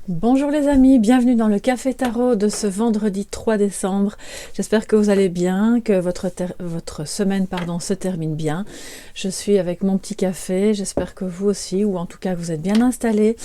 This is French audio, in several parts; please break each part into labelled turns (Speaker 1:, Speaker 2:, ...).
Speaker 1: Bonjour les amis, bienvenue dans le Café Tarot de ce vendredi 3 décembre. J'espère que vous allez bien, que votre semaine se termine bien. Je suis avec mon petit café, j'espère que vous aussi, ou en tout cas que vous êtes bien installés.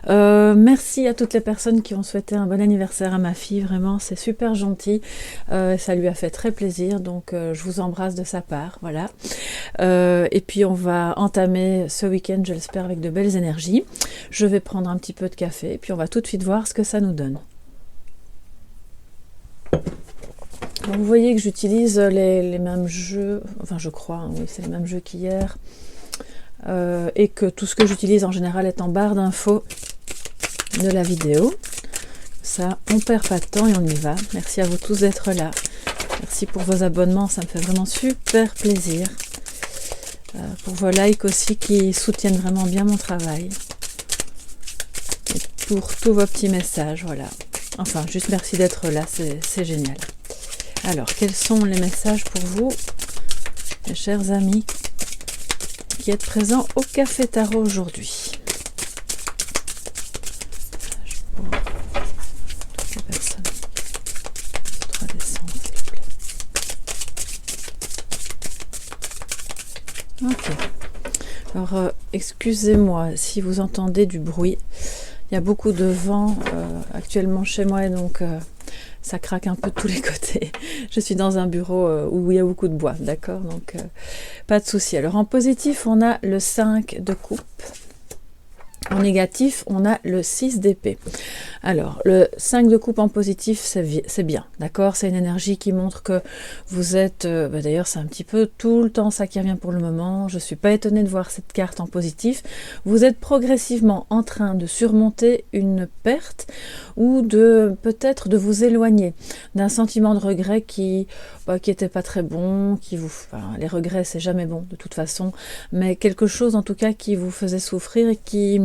Speaker 1: Merci à toutes les personnes qui ont souhaité un bon anniversaire à ma fille, vraiment c'est super gentil. Ça lui a fait très plaisir, donc je vous embrasse de sa part, voilà. Et puis on va entamer ce week-end, je l'espère, avec de belles énergies. Je vais prendre un petit peu de café, et puis on va tout de suite voir ce que ça nous donne. Donc vous voyez que j'utilise les mêmes jeux, enfin je crois, hein, oui c'est les mêmes jeux qu'hier, et que tout ce que j'utilise en général est en barre d'infos de la vidéo. Ça, on perd pas de temps et on y va. Merci à vous tous d'être là. Merci pour vos abonnements, ça me fait vraiment super plaisir. Pour vos likes aussi qui soutiennent vraiment bien mon travail. Et pour tous vos petits messages, voilà. Enfin, juste merci d'être là, c'est génial. Alors, quels sont les messages pour vous, mes chers amis, qui êtes présents au Café Tarot aujourd'hui? Pour toutes les personnes. 3 décembre, s'il vous plaît. Ok. Alors, excusez-moi si vous entendez du bruit. Il y a beaucoup de vent actuellement chez moi et donc ça craque un peu de tous les côtés. Je suis dans un bureau où il y a beaucoup de bois, d'accord? Donc pas de souci. Alors en positif, on a le 5 de coupe. En négatif, on a le 6 d'épée. Alors, le 5 de coupe en positif, c'est bien, d'accord? C'est une énergie qui montre que vous êtes... d'ailleurs, c'est un petit peu tout le temps ça qui revient pour le moment. Je ne suis pas étonnée de voir cette carte en positif. Vous êtes progressivement en train de surmonter une perte ou de peut-être de vous éloigner d'un sentiment de regret qui était pas très bon, les regrets, c'est jamais bon de toute façon, mais quelque chose en tout cas qui vous faisait souffrir et qui...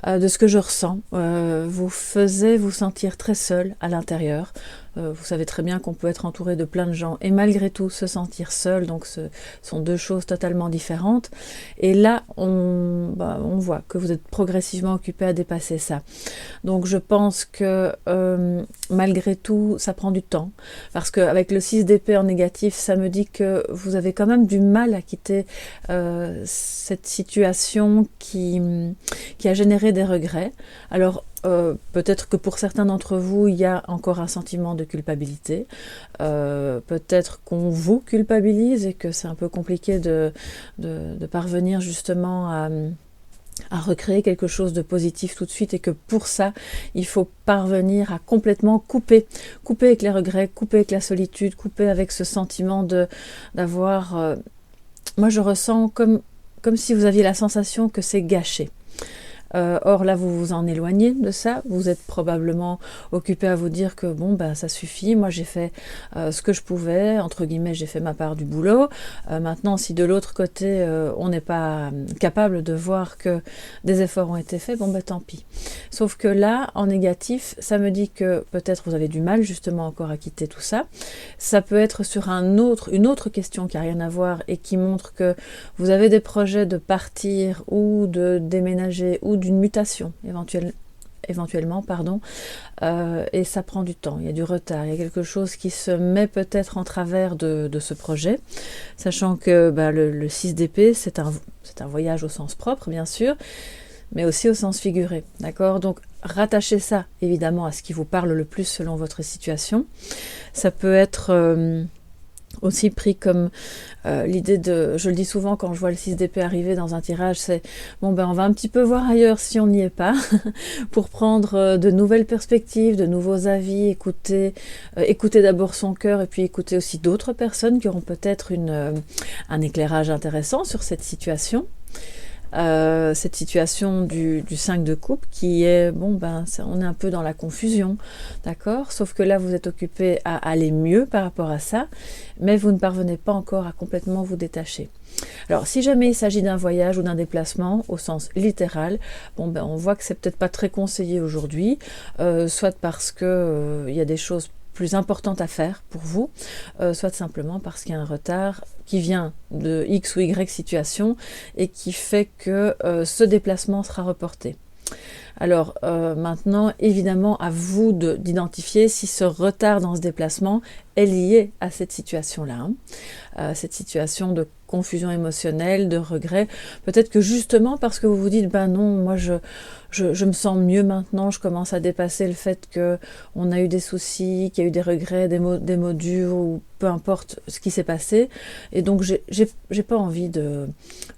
Speaker 1: de ce que je ressens, vous faisait vous sentir très seul à l'intérieur. Vous savez très bien qu'on peut être entouré de plein de gens et malgré tout se sentir seul, donc ce sont deux choses totalement différentes. Et là, on voit que vous êtes progressivement occupé à dépasser ça. Donc je pense que malgré tout, ça prend du temps. Parce qu'avec le 6 d'épée en négatif, ça me dit que vous avez quand même du mal à quitter cette situation qui a généré des regrets. Alors, peut-être que pour certains d'entre vous, il y a encore un sentiment de culpabilité. Peut-être qu'on vous culpabilise et que c'est un peu compliqué de parvenir justement à recréer quelque chose de positif tout de suite et que pour ça, il faut parvenir à complètement couper avec les regrets, couper avec la solitude, couper avec ce sentiment d'avoir... moi, je ressens comme si vous aviez la sensation que c'est gâché. Or là vous vous en éloignez de ça, vous êtes probablement occupé à vous dire que bon ça suffit, moi j'ai fait ce que je pouvais, entre guillemets j'ai fait ma part du boulot, maintenant si de l'autre côté on n'est pas capable de voir que des efforts ont été faits, tant pis. Sauf que là en négatif ça me dit que peut-être vous avez du mal justement encore à quitter tout ça, ça peut être sur une autre question qui n'a rien à voir et qui montre que vous avez des projets de partir ou de déménager ou d'une mutation éventuellement, et ça prend du temps, il y a du retard, il y a quelque chose qui se met peut-être en travers de ce projet, sachant que le 6 d'épée, c'est un voyage au sens propre, bien sûr, mais aussi au sens figuré, d'accord? Donc, rattachez ça, évidemment, à ce qui vous parle le plus selon votre situation. Ça peut être... aussi pris comme l'idée de, je le dis souvent quand je vois le 6 d'épée arriver dans un tirage, c'est on va un petit peu voir ailleurs si on n'y est pas, pour prendre de nouvelles perspectives, de nouveaux avis, écouter d'abord son cœur et puis écouter aussi d'autres personnes qui auront peut-être un éclairage intéressant sur cette situation. Cette situation du 5 de coupe qui est, on est un peu dans la confusion, d'accord? Sauf que là, vous êtes occupé à aller mieux par rapport à ça, mais vous ne parvenez pas encore à complètement vous détacher. Alors, si jamais il s'agit d'un voyage ou d'un déplacement, au sens littéral, on voit que c'est peut-être pas très conseillé aujourd'hui, soit parce que il y a des choses plus importantes à faire pour vous, soit simplement parce qu'il y a un retard qui vient de X ou Y situation et qui fait que ce déplacement sera reporté. Alors maintenant, évidemment, à vous d'identifier si ce retard dans ce déplacement est lié à cette situation-là, cette situation de confusion émotionnelle, de regret. Peut-être que justement parce que vous vous dites, ben non, moi je me sens mieux maintenant, je commence à dépasser le fait qu'on a eu des soucis, qu'il y a eu des regrets, des mots durs, ou peu importe ce qui s'est passé. Et donc j'ai pas envie de,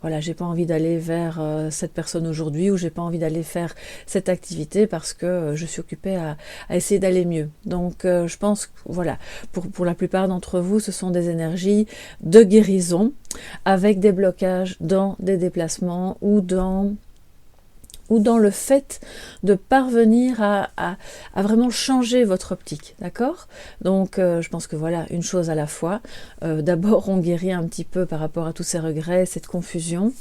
Speaker 1: voilà, j'ai pas envie d'aller vers cette personne aujourd'hui, ou j'ai pas envie d'aller faire cette activité parce que je suis occupée à essayer d'aller mieux. Donc je pense que, voilà, pour la plupart d'entre vous, ce sont des énergies de guérison, avec des blocages dans des déplacements ou dans le fait de parvenir à vraiment changer votre optique, d'accord? Donc je pense que voilà, une chose à la fois. D'abord on guérit un petit peu par rapport à tous ces regrets, cette confusion,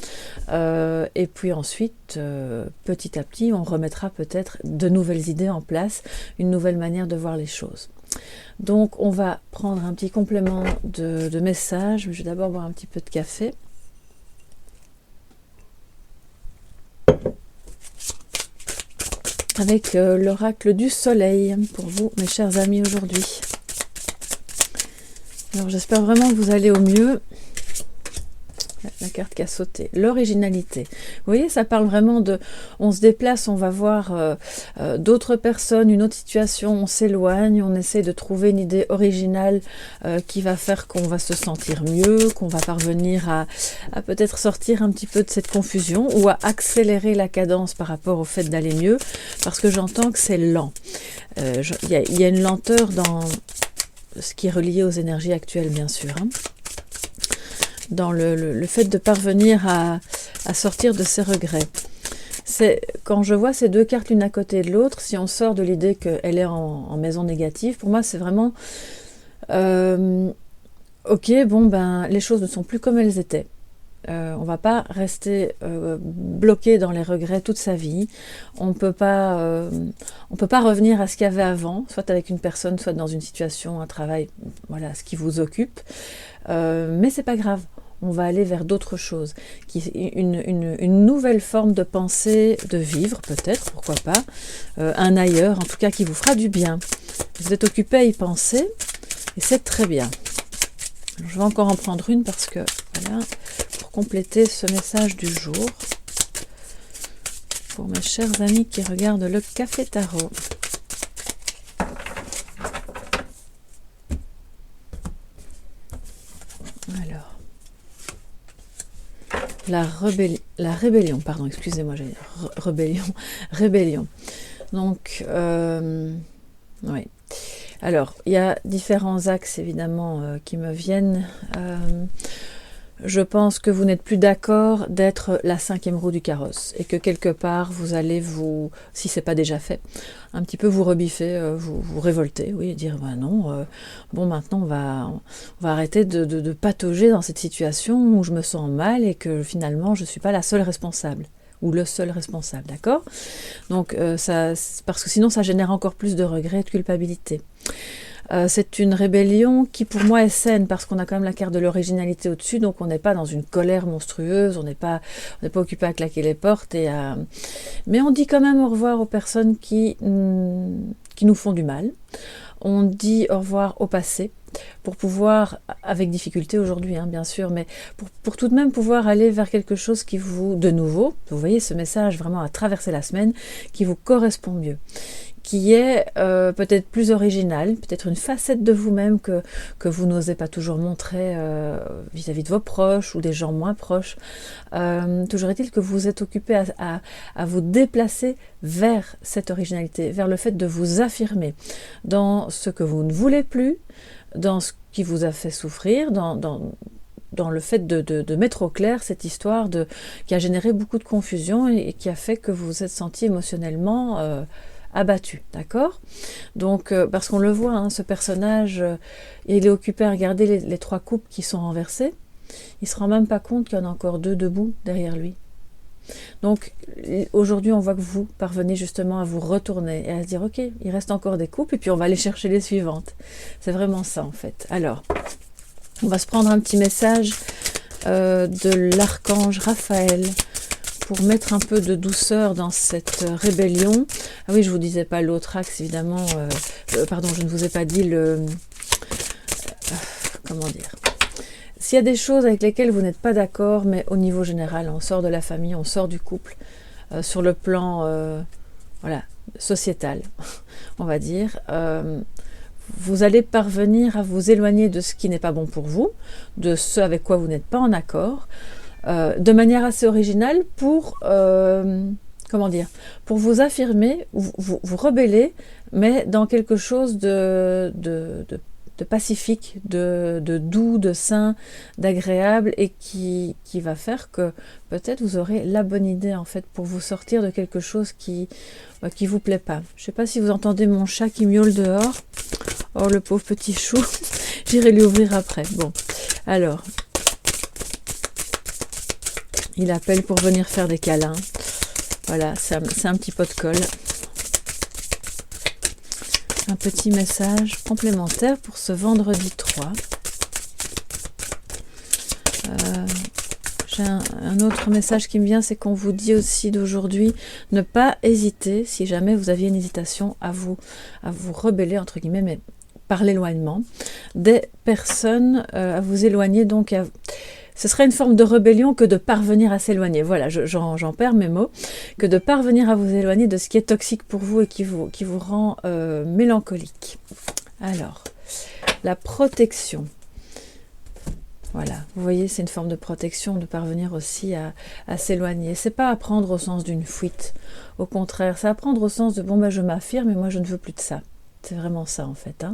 Speaker 1: et puis ensuite petit à petit on remettra peut-être de nouvelles idées en place, une nouvelle manière de voir les choses. Donc on va prendre un petit complément de message. Je vais d'abord boire un petit peu de café. Avec l'oracle du soleil pour vous, mes chers amis, aujourd'hui. Alors j'espère vraiment que vous allez au mieux. La carte qui a sauté, l'originalité. Vous voyez, ça parle vraiment de, on se déplace, on va voir d'autres personnes, une autre situation, on s'éloigne, on essaie de trouver une idée originale qui va faire qu'on va se sentir mieux, qu'on va parvenir à peut-être sortir un petit peu de cette confusion, ou à accélérer la cadence par rapport au fait d'aller mieux, parce que j'entends que c'est lent. Il y a une lenteur dans ce qui est relié aux énergies actuelles, bien sûr, hein. Dans le fait de parvenir à sortir de ses regrets. Quand je vois ces deux cartes l'une à côté de l'autre, si on sort de l'idée qu'elle est en maison négative, pour moi c'est vraiment ok, bon ben les choses ne sont plus comme elles étaient. On va pas rester bloqué dans les regrets toute sa vie. On peut pas revenir à ce qu'il y avait avant, soit avec une personne, soit dans une situation, un travail, voilà, ce qui vous occupe. Mais c'est pas grave. On va aller vers d'autres choses, une nouvelle forme de pensée, de vivre peut-être, pourquoi pas, un ailleurs, en tout cas qui vous fera du bien. Vous êtes occupé à y penser, et c'est très bien. Alors, je vais encore en prendre une parce que, voilà, pour compléter ce message du jour, pour mes chers amis qui regardent le Café Tarot. Alors, la rébellion, pardon, excusez-moi, j'ai rébellion. Donc, oui. Alors, il y a différents axes, évidemment, qui me viennent. Je pense que vous n'êtes plus d'accord d'être la 5e roue du carrosse, et que quelque part, vous allez vous, si ce n'est pas déjà fait, un petit peu vous rebiffer, vous révolter, oui, et dire, ben non, bon, maintenant, on va arrêter de patauger dans cette situation où je me sens mal, et que finalement, je ne suis pas la seule responsable, ou le seul responsable, d'accord? Donc, parce que sinon, ça génère encore plus de regrets et de culpabilité. C'est une rébellion qui pour moi est saine, parce qu'on a quand même la carte de l'originalité au-dessus, donc on n'est pas dans une colère monstrueuse, on n'est pas occupé à claquer les portes, mais on dit quand même au revoir aux personnes qui nous font du mal. On dit au revoir au passé, pour pouvoir, avec difficulté aujourd'hui, hein, bien sûr, mais pour tout de même pouvoir aller vers quelque chose qui vous, de nouveau, vous voyez ce message vraiment à traverser la semaine, qui vous correspond mieux, qui est peut-être plus original, peut-être une facette de vous-même que vous n'osez pas toujours montrer vis-à-vis de vos proches ou des gens moins proches. Toujours est-il que vous êtes occupé à vous déplacer vers cette originalité, vers le fait de vous affirmer dans ce que vous ne voulez plus, dans ce qui vous a fait souffrir, dans le fait de mettre au clair cette histoire qui a généré beaucoup de confusion et qui a fait que vous vous êtes senti émotionnellement abattu, d'accord? Donc, parce qu'on le voit, hein, ce personnage, il est occupé à regarder les 3 coupes qui sont renversées. Il ne se rend même pas compte qu'il y en a encore 2 debout derrière lui. Donc, aujourd'hui, on voit que vous parvenez justement à vous retourner et à se dire, ok, il reste encore des coupes, et puis on va aller chercher les suivantes. C'est vraiment ça, en fait. Alors, on va se prendre un petit message de l'archange Raphaël pour mettre un peu de douceur dans cette rébellion. Ah oui, je vous disais pas l'autre axe, évidemment. Pardon, je ne vous ai pas dit comment dire. S'il y a des choses avec lesquelles vous n'êtes pas d'accord, mais au niveau général, on sort de la famille, on sort du couple, sur le plan voilà, sociétal, on va dire, vous allez parvenir à vous éloigner de ce qui n'est pas bon pour vous, de ce avec quoi vous n'êtes pas en accord, de manière assez originale pour, comment dire, pour vous affirmer, vous rebeller, mais dans quelque chose de pacifique, de doux, de sain, d'agréable, et qui va faire que peut-être vous aurez la bonne idée en fait pour vous sortir de quelque chose qui vous plaît pas. Je sais pas si vous entendez mon chat qui miaule dehors. Oh le pauvre petit chou, j'irai lui ouvrir après. Bon, alors, il appelle pour venir faire des câlins. Voilà, c'est un petit pot de colle. Un petit message complémentaire pour ce vendredi 3. J'ai un autre message qui me vient, c'est qu'on vous dit aussi d'aujourd'hui ne pas hésiter, si jamais vous aviez une hésitation, à vous rebeller, entre guillemets, mais par l'éloignement, des personnes, à vous éloigner, donc ce serait une forme de rébellion que de parvenir à s'éloigner. Voilà, j'en perds mes mots. Que de parvenir à vous éloigner de ce qui est toxique pour vous et qui vous rend mélancolique. Alors, la protection. Voilà, vous voyez, c'est une forme de protection, de parvenir aussi à s'éloigner. C'est pas apprendre au sens d'une fuite. Au contraire, c'est apprendre au sens de bon, ben, je m'affirme et moi je ne veux plus de ça. C'est vraiment ça en fait.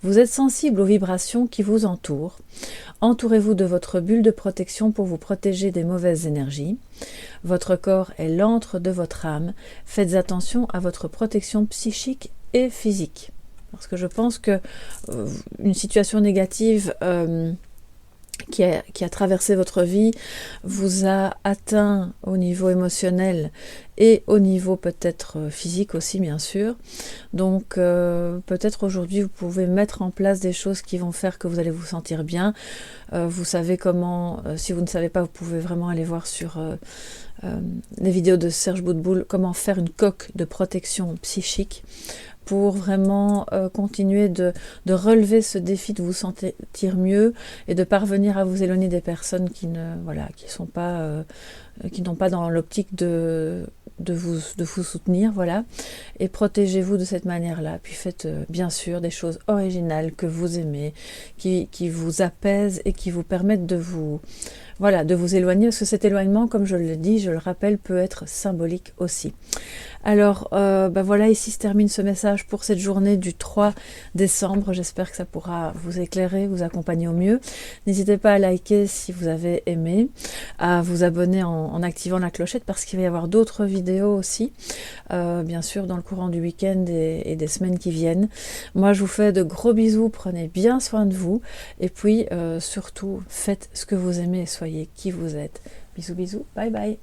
Speaker 1: Vous êtes sensible aux vibrations qui vous entourent. Entourez-vous de votre bulle de protection pour vous protéger des mauvaises énergies. Votre corps est l'antre de votre âme. Faites attention à votre protection psychique et physique. Parce que je pense que une situation négative qui a traversé votre vie vous a atteint au niveau émotionnel et au niveau peut-être physique aussi bien sûr. Donc peut-être aujourd'hui vous pouvez mettre en place des choses qui vont faire que vous allez vous sentir bien. Vous savez comment, si vous ne savez pas, vous pouvez vraiment aller voir sur les vidéos de Serge Boudboul comment faire une coque de protection psychique pour vraiment continuer de relever ce défi, de vous sentir mieux et de parvenir à vous éloigner des personnes qui sont pas, qui n'ont pas dans l'optique de vous soutenir, voilà. Et protégez-vous de cette manière-là. Puis faites bien sûr des choses originales que vous aimez, qui vous apaisent et qui vous permettent de vous éloigner, parce que cet éloignement, comme je le dis, je le rappelle, peut être symbolique aussi. Alors, voilà, ici se termine ce message pour cette journée du 3 décembre. J'espère que ça pourra vous éclairer, vous accompagner au mieux. N'hésitez pas à liker si vous avez aimé, à vous abonner en activant la clochette, parce qu'il va y avoir d'autres vidéos aussi, bien sûr, dans le courant du week-end et des semaines qui viennent. Moi, je vous fais de gros bisous, prenez bien soin de vous, et puis, surtout, faites ce que vous aimez et soyez qui vous êtes. Bisous, bisous, bye bye.